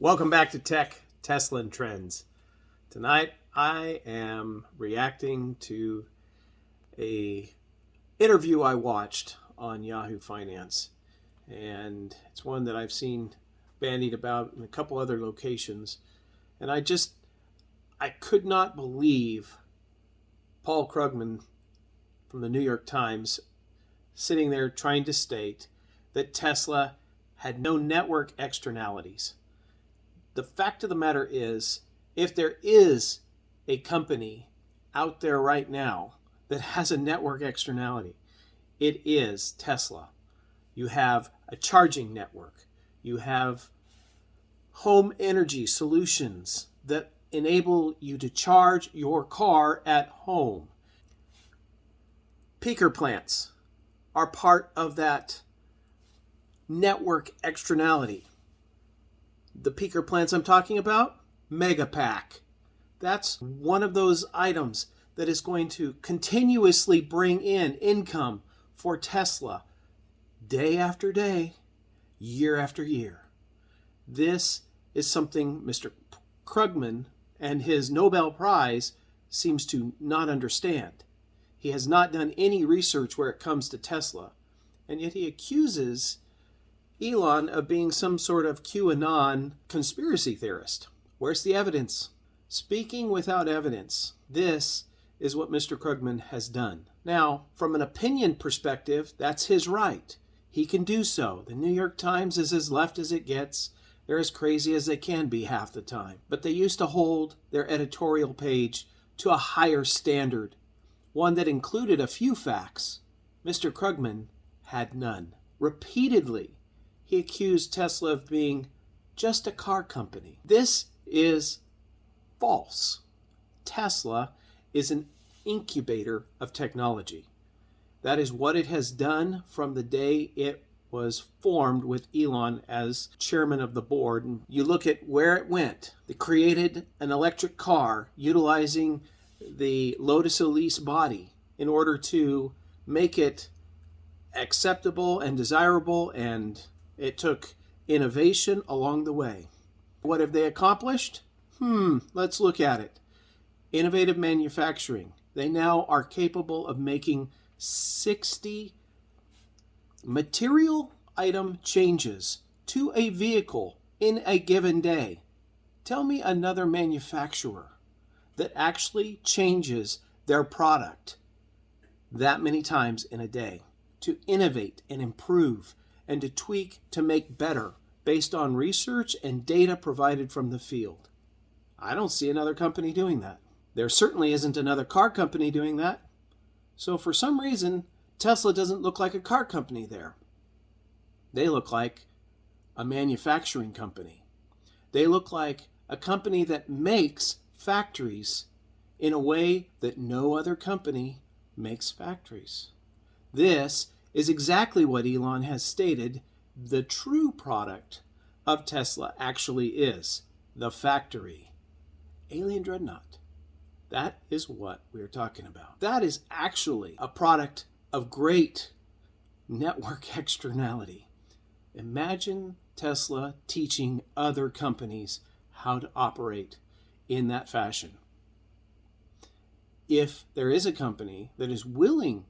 Welcome back to Tech, Tesla, and Trends. Tonight I am reacting to a interview I watched on Yahoo Finance, and it's one that I've seen bandied about in a couple other locations, and I could not believe Paul Krugman from the New York Times sitting there trying to state that Tesla had no network externalities. The fact of the matter is, if there is a company out there right now that has a network externality, it is Tesla. You have a charging network. You have home energy solutions that enable you to charge your car at home. Peaker plants are part of that network externality. The peaker plants I'm talking about, Megapack. That's one of those items that is going to continuously bring in income for Tesla day after day, year after year. This is something Mr. Krugman and his Nobel Prize seems to not understand. He has not done any research where it comes to Tesla, and yet he accuses Elon of being some sort of QAnon conspiracy theorist. Where's the evidence? Speaking without evidence. This is what Mr. Krugman has done. Now, from an opinion perspective, that's his right. He can do so. The New York Times is as left as it gets. They're as crazy as they can be half the time. But they used to hold their editorial page to a higher standard, one that included a few facts. Mr. Krugman had none. Repeatedly, he accused Tesla of being just a car company. This is false. Tesla is an incubator of technology. That is what it has done from the day it was formed with Elon as chairman of the board. And you look at where it went. They created an electric car utilizing the Lotus Elise body in order to make it acceptable and desirable, and it took innovation along the way. What have they accomplished? Let's look at it. Innovative manufacturing. They now are capable of making 60 material item changes to a vehicle in a given day. Tell me another manufacturer that actually changes their product that many times in a day to innovate and improve and to tweak to make better based on research and data provided from the field. I don't see another company doing that. There certainly isn't another car company doing that. So for some reason, Tesla doesn't look like a car company there. They look like a manufacturing company. They look like a company that makes factories in a way that no other company makes factories. This is exactly what Elon has stated the true product of Tesla actually is, the factory. Alien Dreadnought. That is what we're talking about. That is actually a product of great network externality. Imagine Tesla teaching other companies how to operate in that fashion. If there is a company that is willing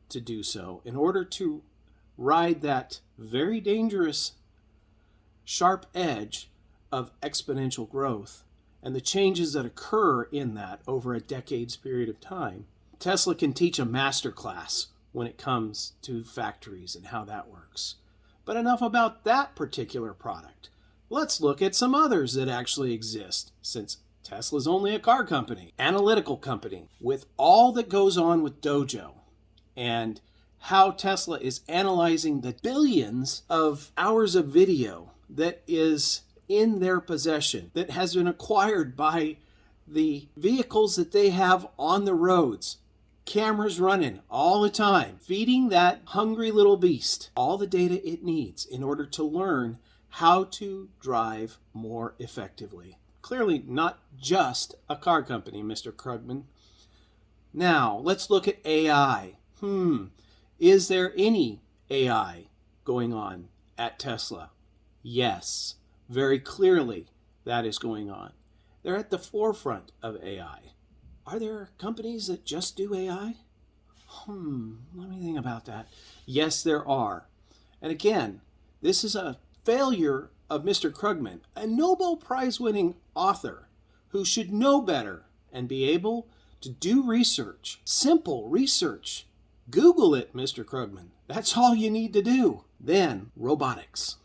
to do so in order to ride that very dangerous sharp edge of exponential growth and the changes that occur in that over a decade's period of time, Tesla can teach a masterclass when it comes to factories and how that works. But enough about that particular product. Let's look at some others that actually exist, since Tesla's only a car company, analytical company, with all that goes on with Dojo, and how Tesla is analyzing the billions of hours of video that is in their possession, that has been acquired by the vehicles that they have on the roads. Cameras running all the time, feeding that hungry little beast all the data it needs in order to learn how to drive more effectively. Clearly not just a car company, Mr. Krugman. Now, let's look at AI. Is there any AI going on at Tesla? Yes, very clearly. that is going on. They're at the forefront of AI. Are there companies that just do AI? Let me think about that. Yes, there are. And again, this is a failure of Mr. Krugman, a Nobel Prize-winning author who should know better and be able to do research, simple research. Google it, Mr. Krugman. That's all you need to do. Then, robotics.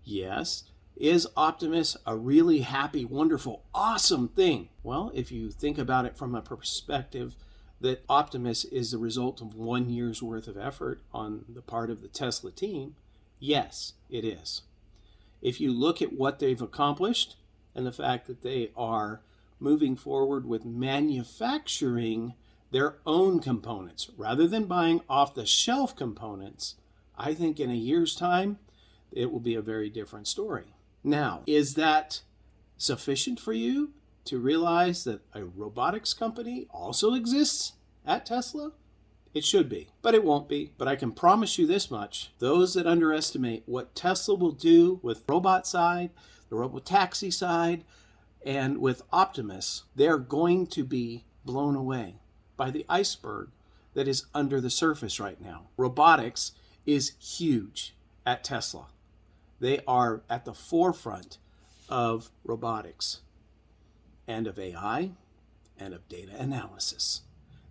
Yes, is Optimus a really happy, wonderful, awesome thing? Well, if you think about it from a perspective that Optimus is the result of 1 year's worth of effort on the part of the Tesla team, yes, it is. If you look at what they've accomplished and the fact that they are moving forward with manufacturing their own components rather than buying off-the-shelf components, I think in a year's time, it will be a very different story. Now, is that sufficient for you to realize that a robotics company also exists at Tesla? It should be, but it won't be. But I can promise you this much. Those that underestimate what Tesla will do with robot side, the robotaxi side, and with Optimus, they're going to be blown away by the iceberg that is under the surface right now. Robotics is huge at Tesla. They are at the forefront of robotics and of AI and of data analysis.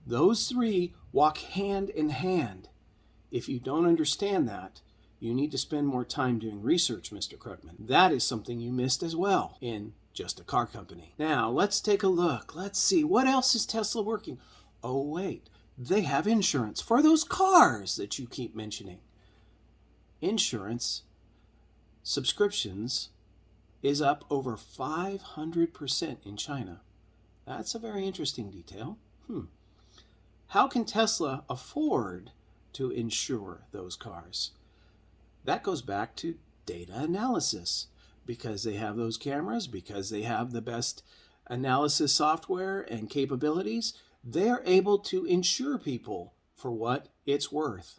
Those three walk hand in hand. If you don't understand that, you need to spend more time doing research, Mr. Krugman. That is something you missed as well in just a car company. Now, let's take a look. Let's see. What else is Tesla working? Oh, wait. They have insurance for those cars that you keep mentioning. Insurance subscriptions is up over 500% in China. That's a very interesting detail. How can Tesla afford to insure those cars? That goes back to data analysis. Because they have those cameras, because they have the best analysis software and capabilities, they're able to insure people for what it's worth.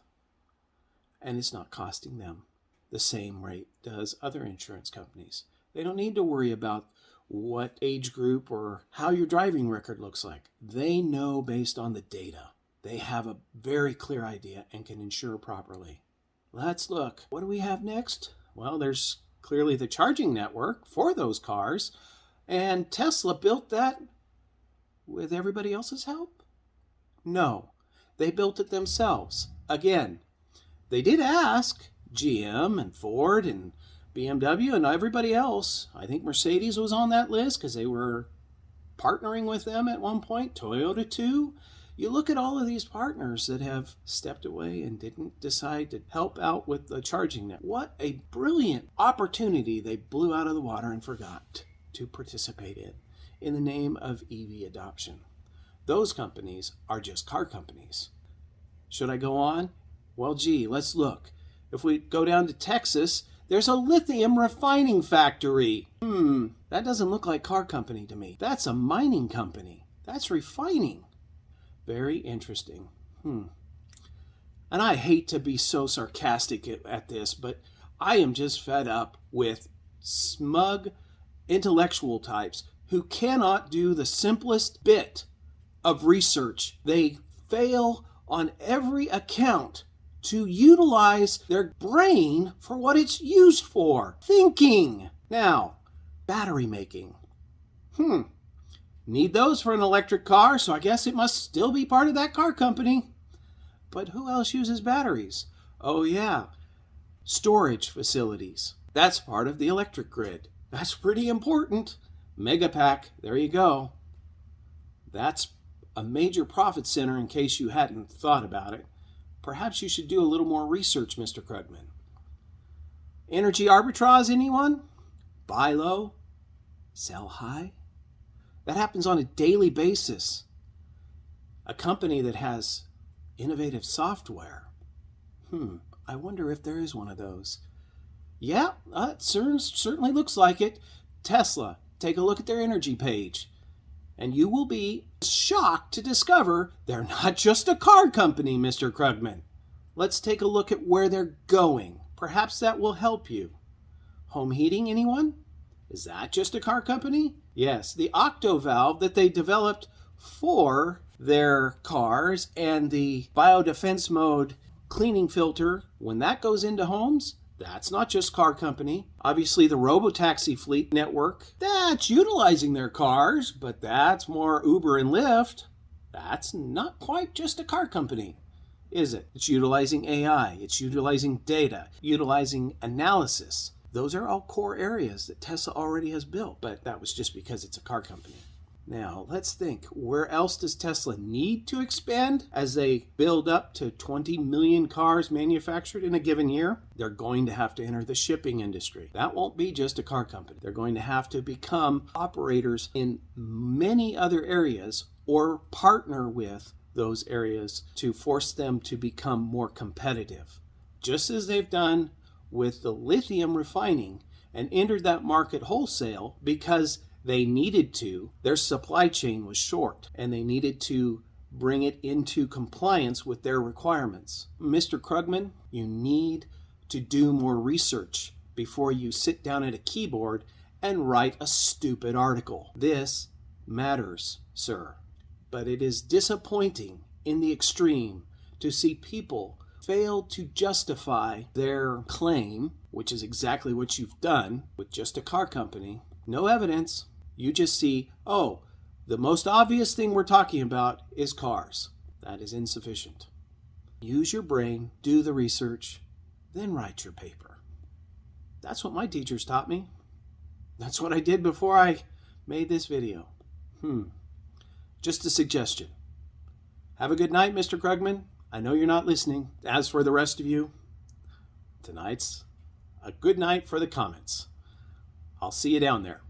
And it's not costing them the same rate does other insurance companies. They don't need to worry about what age group or how your driving record looks like. They know based on the data. They have a very clear idea and can insure properly. Let's look. What do we have next? Well, there's clearly the charging network for those cars, and Tesla built that with everybody else's help? No, they built it themselves. Again, they did ask GM and Ford and BMW and everybody else. I think Mercedes was on that list because they were partnering with them at one point, Toyota too. You look at all of these partners that have stepped away and didn't decide to help out with the charging network. What a brilliant opportunity they blew out of the water and forgot to participate in the name of EV adoption. Those companies are just car companies. Should I go on? Well, gee, let's look. If we go down to Texas, there's a lithium refining factory. That doesn't look like car company to me. That's a mining company. That's refining. Very interesting. And I hate to be so sarcastic at this, but I am just fed up with smug intellectual types who cannot do the simplest bit of research. They fail on every account to utilize their brain for what it's used for. Thinking. Now, battery making. Need those for an electric car, so I guess it must still be part of that car company. But who else uses batteries? Oh yeah, storage facilities. That's part of the electric grid. That's pretty important. Megapack, there you go. That's a major profit center in case you hadn't thought about it. Perhaps you should do a little more research, Mr. Krugman. Energy arbitrage, anyone? Buy low, sell high? That happens on a daily basis. A company that has innovative software. I wonder if there is one of those. Yeah, it certainly looks like it. Tesla, take a look at their energy page. And you will be shocked to discover they're not just a car company, Mr. Krugman. Let's take a look at where they're going. Perhaps that will help you. Home heating, anyone? Is that just a car company? Yes, the octo valve that they developed for their cars and the biodefense mode cleaning filter, when that goes into homes, that's not just car company. Obviously, the robotaxi fleet network, that's utilizing their cars, but that's more Uber and Lyft. That's not quite just a car company, is it? It's utilizing AI, it's utilizing data, utilizing analysis. Those are all core areas that Tesla already has built, but that was just because it's a car company. Now, let's think, where else does Tesla need to expand as they build up to 20 million cars manufactured in a given year? They're going to have to enter the shipping industry. That won't be just a car company. They're going to have to become operators in many other areas or partner with those areas to force them to become more competitive, just as they've done with the lithium refining and entered that market wholesale because they needed to. Their supply chain was short and they needed to bring it into compliance with their requirements. Mr. Krugman, you need to do more research before you sit down at a keyboard and write a stupid article. This matters, sir. But it is disappointing in the extreme to see people fail to justify their claim, which is exactly what you've done with just a car company. No evidence. You just see, oh, the most obvious thing we're talking about is cars. That is insufficient. Use your brain, do the research, then write your paper. That's what my teachers taught me. That's what I did before I made this video. Just a suggestion. Have a good night, Mr. Krugman. I know you're not listening. As for the rest of you, tonight's a good night for the comments. I'll see you down there.